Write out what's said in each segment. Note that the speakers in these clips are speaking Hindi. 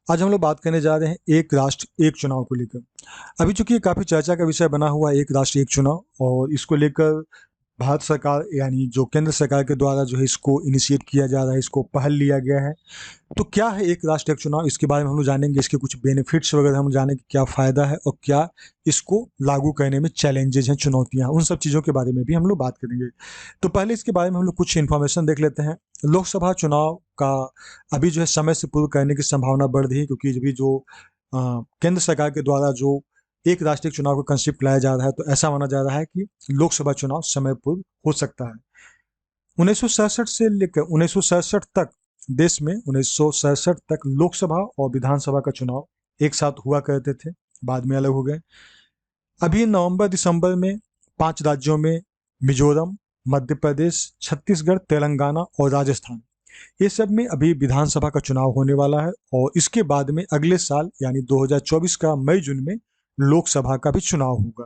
आज हम लोग बात करने जा रहे हैं एक राष्ट्र एक चुनाव को लेकर। अभी चूंकि ये काफ़ी चर्चा का विषय बना हुआ है एक राष्ट्र एक चुनाव, और इसको लेकर भारत सरकार यानी जो केंद्र सरकार के द्वारा जो है इसको इनिशिएट किया जा रहा है, इसको पहल लिया गया है। तो क्या है एक राष्ट्र एक चुनाव, इसके बारे में हम लोग जानेंगे, इसके कुछ बेनिफिट्स वगैरह हम जानेंगे, क्या फ़ायदा है और क्या इसको लागू करने में चैलेंजेस हैं, चुनौतियां हैं, उन सब चीज़ों के बारे में भी हम लोग बात करेंगे। तो पहले इसके बारे में हम लोग कुछ इन्फॉर्मेशन देख लेते हैं। लोकसभा चुनाव का अभी जो है समय से पूर्व करने की संभावना बढ़ रही है, क्योंकि अभी जो केंद्र सरकार के द्वारा जो एक राष्ट्रीय चुनाव का कंसेप्ट लाया जा रहा है, तो ऐसा माना जा रहा है कि लोकसभा चुनाव समय पूर्व हो सकता है। 1967 से लेकर 1967 तक देश में 1967 तक लोकसभा और विधानसभा का चुनाव एक साथ हुआ करते थे, बाद में अलग हो गए। अभी नवंबर दिसंबर में 5 राज्यों में मिजोरम, मध्य प्रदेश, छत्तीसगढ़, तेलंगाना और राजस्थान, ये सब में अभी विधानसभा का चुनाव होने वाला है। और इसके बाद में अगले साल यानी 2024 का मई जून में लोकसभा का भी चुनाव होगा।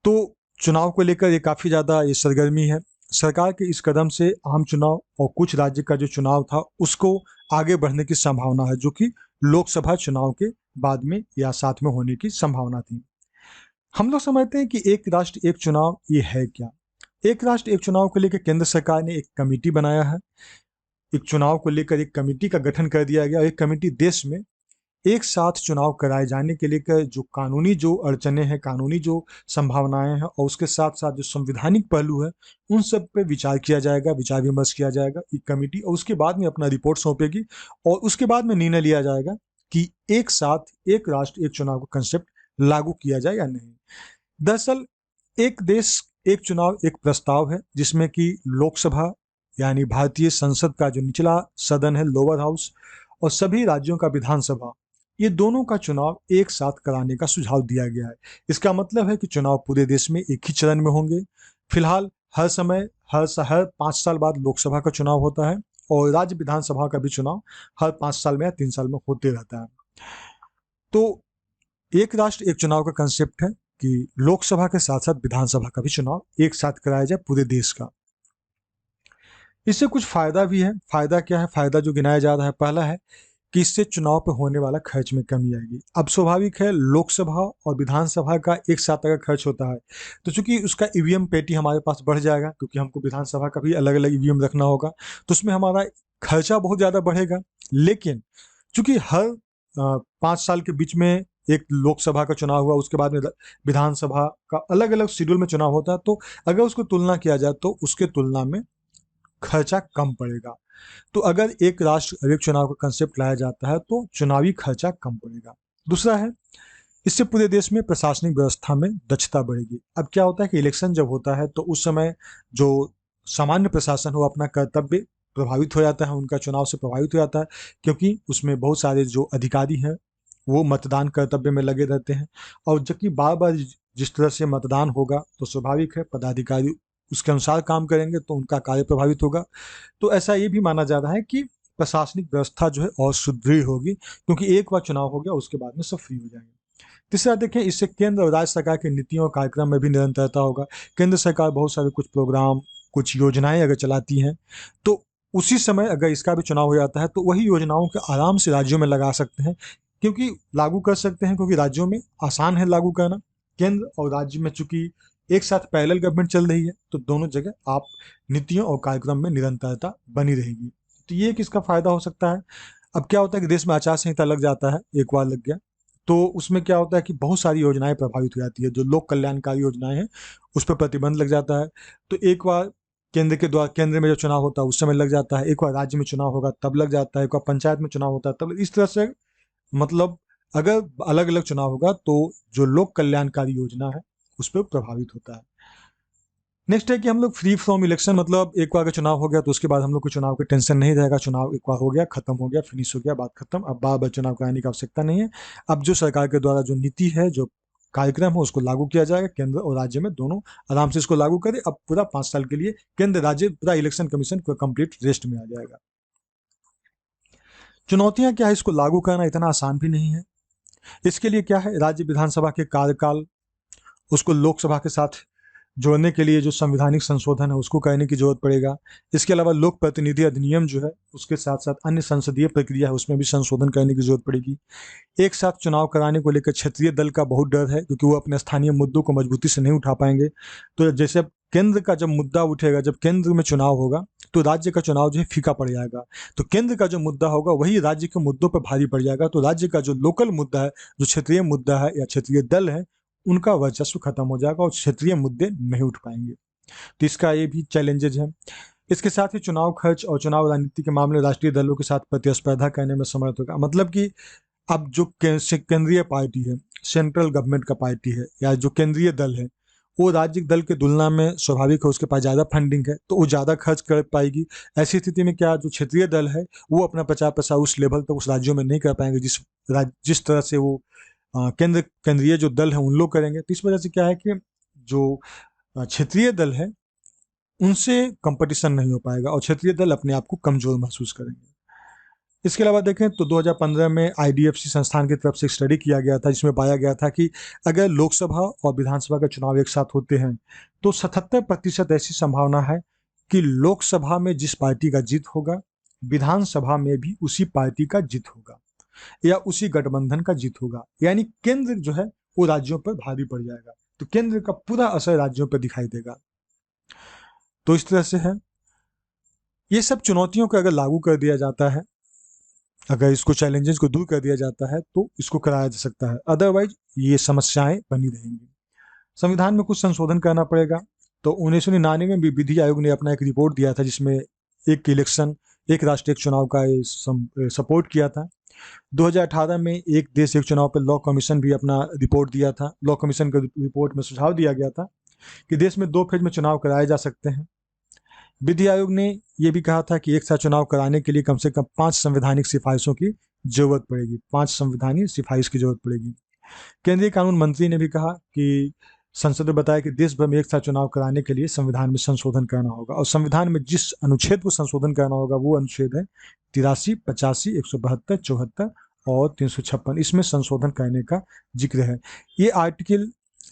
तो चुनाव को लेकर ये काफ़ी ज़्यादा ये सरगर्मी है। सरकार के इस कदम से आम चुनाव और कुछ राज्य का जो चुनाव था उसको आगे बढ़ने की संभावना है, जो कि लोकसभा चुनाव के बाद में या साथ में होने की संभावना थी। हम लोग समझते हैं कि एक राष्ट्र एक चुनाव ये है क्या। एक राष्ट्र एक चुनाव को लेकर केंद्र सरकार ने एक कमेटी बनाया है। एक चुनाव को लेकर एक कमेटी का गठन कर दिया गया। एक कमेटी देश में एक साथ चुनाव कराए जाने के लिए जो कानूनी जो अड़चने हैं, कानूनी जो संभावनाएं हैं और उसके साथ साथ जो संवैधानिक पहलू है, उन सब पे विचार किया जाएगा, विचार विमर्श किया जाएगा एक कमेटी, और उसके बाद में अपना रिपोर्ट सौंपेगी और उसके बाद में निर्णय लिया जाएगा कि एक साथ एक राष्ट्र एक चुनाव का कंसेप्ट लागू किया जाए या नहीं। दरअसल एक देश एक चुनाव एक प्रस्ताव है जिसमें कि लोकसभा यानी भारतीय संसद का जो निचला सदन है, लोअर हाउस, और सभी राज्यों का विधानसभा, ये दोनों का चुनाव एक साथ कराने का सुझाव दिया गया है। इसका मतलब है कि चुनाव पूरे देश में एक ही चरण में होंगे। फिलहाल हर समय हर 5 साल बाद लोकसभा का चुनाव होता है और राज्य विधानसभा का भी चुनाव हर 5 साल में या 3 साल में होते रहता है। तो एक राष्ट्र एक चुनाव का कंसेप्ट है कि लोकसभा के साथ साथ विधानसभा का भी चुनाव एक साथ कराया जाए पूरे देश का। इससे कुछ फायदा भी है। फायदा क्या है? फायदा जो गिनाया जा रहा है, पहला है कि इससे चुनाव पर होने वाला खर्च में कमी आएगी। अब स्वाभाविक है, लोकसभा और विधानसभा का एक साथ अगर खर्च होता है तो चूंकि उसका ईवीएम पेटी हमारे पास बढ़ जाएगा, क्योंकि हमको विधानसभा का भी अलग अलग ईवीएम रखना होगा, तो उसमें हमारा खर्चा बहुत ज़्यादा बढ़ेगा। लेकिन चूंकि हर 5 साल के बीच में एक लोकसभा का चुनाव हुआ, उसके बाद में विधानसभा का अलग अलग शेड्यूल में चुनाव होता है, तो अगर उसको तुलना किया जाए तो उसके तुलना में खर्चा कम पड़ेगा। तो अगर एक राष्ट्र एक चुनाव का कंसेप्ट लाया जाता है तो चुनावी खर्चा कम पड़ेगा। दूसरा है, इससे पूरे देश में प्रशासनिक व्यवस्था में दक्षता बढ़ेगी। अब क्या होता है कि इलेक्शन जब होता है तो उस समय जो सामान्य प्रशासन हो अपना कर्तव्य प्रभावित हो जाता है, उनका चुनाव से प्रभावित हो जाता है, क्योंकि उसमें बहुत सारे जो अधिकारी हैं वो मतदान कर्तव्य में लगे रहते हैं। और जबकि बार बार जिस तरह से मतदान होगा तो स्वाभाविक है पदाधिकारी उसके अनुसार काम करेंगे तो उनका कार्य प्रभावित होगा। तो ऐसा ये भी माना जा रहा है कि प्रशासनिक व्यवस्था जो है और सुदृढ़ होगी, क्योंकि एक बार चुनाव हो गया उसके बाद में सब फ्री हो जाएंगे। तीसरा देखें, इससे केंद्र और राज्य सरकार की नीतियों और कार्यक्रम में भी निरंतरता होगा। केंद्र सरकार बहुत सारे कुछ प्रोग्राम कुछ योजनाएं अगर चलाती हैं तो उसी समय अगर इसका भी चुनाव हो जाता है तो वही योजनाओं के आराम से राज्यों में लगा सकते हैं, क्योंकि लागू कर सकते हैं, क्योंकि राज्यों में आसान है लागू करना। केंद्र और राज्य में चूंकि एक साथ पैरेलल गवर्नमेंट चल रही है तो दोनों जगह आप नीतियों और कार्यक्रम में निरंतरता बनी रहेगी। तो ये किसका फायदा हो सकता है? अब क्या होता है कि देश में आचार संहिता लग जाता है, एक बार लग गया तो उसमें क्या होता है कि बहुत सारी योजनाएं प्रभावित हो जाती है। जो लोक कल्याणकारी योजनाएं हैं उस पर प्रतिबंध लग जाता है। तो एक बार केंद्र के द्वारा केंद्र में जो चुनाव होता है उस समय लग जाता है, एक बार राज्य में चुनाव होगा तब लग जाता है, एक बार पंचायत में चुनाव होता है तब। इस तरह से मतलब अगर अलग अलग चुनाव होगा तो जो लोक कल्याणकारी योजना है उस पर प्रभावित होता है। नेक्स्ट है कि हम लोग फ्री फ्रॉम इलेक्शन, मतलब एक बार का चुनाव हो गया तो उसके बाद हम लोग को चुनाव का टेंशन नहीं रहेगा। चुनाव एक बार हो गया, खत्म हो गया, फिनिश हो गया, बात खत्म। अब बार बार चुनाव कराने की आवश्यकता नहीं है। अब जो सरकार के द्वारा जो नीति है, जो कार्यक्रम है, उसको लागू किया जाएगा। केंद्र और राज्य में दोनों आराम से इसको लागू करें। अब पूरा 5 साल के लिए केंद्र राज्य पूरा इलेक्शन कमीशन को कंप्लीट रेस्ट में आ जाएगा। चुनौतियां क्या है? इसको लागू करना इतना आसान भी नहीं है। इसके लिए क्या है, राज्य विधानसभा के कार्यकाल उसको लोकसभा के साथ जोड़ने के लिए जो संवैधानिक संशोधन है उसको करने की जरूरत पड़ेगा। इसके अलावा लोक प्रतिनिधि अधिनियम जो है उसके साथ साथ अन्य संसदीय प्रक्रिया है उसमें भी संशोधन करने की जरूरत पड़ेगी। एक साथ चुनाव कराने को लेकर क्षेत्रीय दल का बहुत डर है, क्योंकि वो अपने स्थानीय मुद्दों को मजबूती से नहीं उठा पाएंगे। तो जैसे अब केंद्र का जब मुद्दा उठेगा, जब केंद्र में चुनाव होगा, तो राज्य का चुनाव जो है फीका पड़ जाएगा। तो केंद्र का जो मुद्दा होगा वही राज्य के मुद्दों पर भारी पड़ जाएगा। तो राज्य का जो लोकल मुद्दा है, जो क्षेत्रीय मुद्दा है या क्षेत्रीय दल है, उनका वर्चस्व खत्म हो जाएगा और क्षेत्रीय मुद्दे नहीं उठ पाएंगे। तो इसका ये भी चैलेंजेज है। इसके साथ ही चुनाव खर्च और चुनाव रणनीति के मामले राष्ट्रीय दलों के साथ प्रतिस्पर्धा करने में समर्थ होगा। मतलब कि अब जो केंद्रीय पार्टी है, सेंट्रल गवर्नमेंट का पार्टी है या जो केंद्रीय दल है, वो राज्य दल की तुलना में स्वाभाविक है, उसके पास ज़्यादा फंडिंग है तो वो ज़्यादा खर्च कर पाएगी। ऐसी स्थिति में क्या जो क्षेत्रीय दल है वो अपना 50% उस लेवल तक उस राज्यों में नहीं कर पाएंगे जिस तरह से वो केंद्रीय जो दल है उन लोग करेंगे। तो इस वजह से क्या है कि जो क्षेत्रीय दल है उनसे कंपटीशन नहीं हो पाएगा और क्षेत्रीय दल अपने आप को कमजोर महसूस करेंगे। इसके अलावा देखें तो 2015 में आईडीएफसी संस्थान की तरफ से एक स्टडी किया गया था, जिसमें पाया गया था कि अगर लोकसभा और विधानसभा के चुनाव एक साथ होते हैं तो 77% ऐसी संभावना है कि लोकसभा में जिस पार्टी का जीत होगा, विधानसभा में भी उसी पार्टी का जीत होगा या उसी गठबंधन का जीत होगा। यानी केंद्र जो है वो राज्यों पर भारी पड़ जाएगा, तो केंद्र का पूरा असर राज्यों पर दिखाई देगा। तो इस तरह से है। ये सब चुनौतियों को अगर लागू कर दिया जाता है, अगर इसको चैलेंजेस को दूर कर दिया जाता है तो इसको कराया जा सकता है, अदरवाइज ये समस्याएं बनी रहेंगी। संविधान में कुछ संशोधन करना पड़ेगा। तो 1999 में भी विधि आयोग ने अपना एक रिपोर्ट दिया था, जिसमें एक इलेक्शन, एक राष्ट्र एक चुनाव का सपोर्ट किया था। 2018 में एक देश एक चुनाव पर लॉ कमीशन भी अपना रिपोर्ट दिया था। लॉ कमीशन के रिपोर्ट में सुझाव दिया गया था कि देश में 2 फेज में चुनाव कराए जा सकते हैं। विधि आयोग ने यह भी कहा था कि एक साथ चुनाव कराने के लिए कम से कम 5 संवैधानिक सिफारिशों की जरूरत पड़ेगी, 5 संवैधानिक सिफारिश की जरूरत पड़ेगी। केंद्रीय कानून मंत्री ने भी कहा कि संसद में बताया कि देश भर में एक साथ चुनाव कराने के लिए संविधान में संशोधन करना होगा और संविधान में जिस अनुच्छेद को संशोधन करना होगा वो अनुच्छेद है 83, 85, 172, 74 और 356। इसमें संशोधन करने का जिक्र है। ये आर्टिकल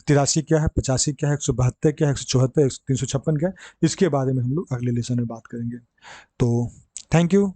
83 क्या है, 85 क्या है, 172 क्या है, 174, 356 क्या है, इसके बारे में हम लोग अगले लेसन में बात करेंगे। तो थैंक यू।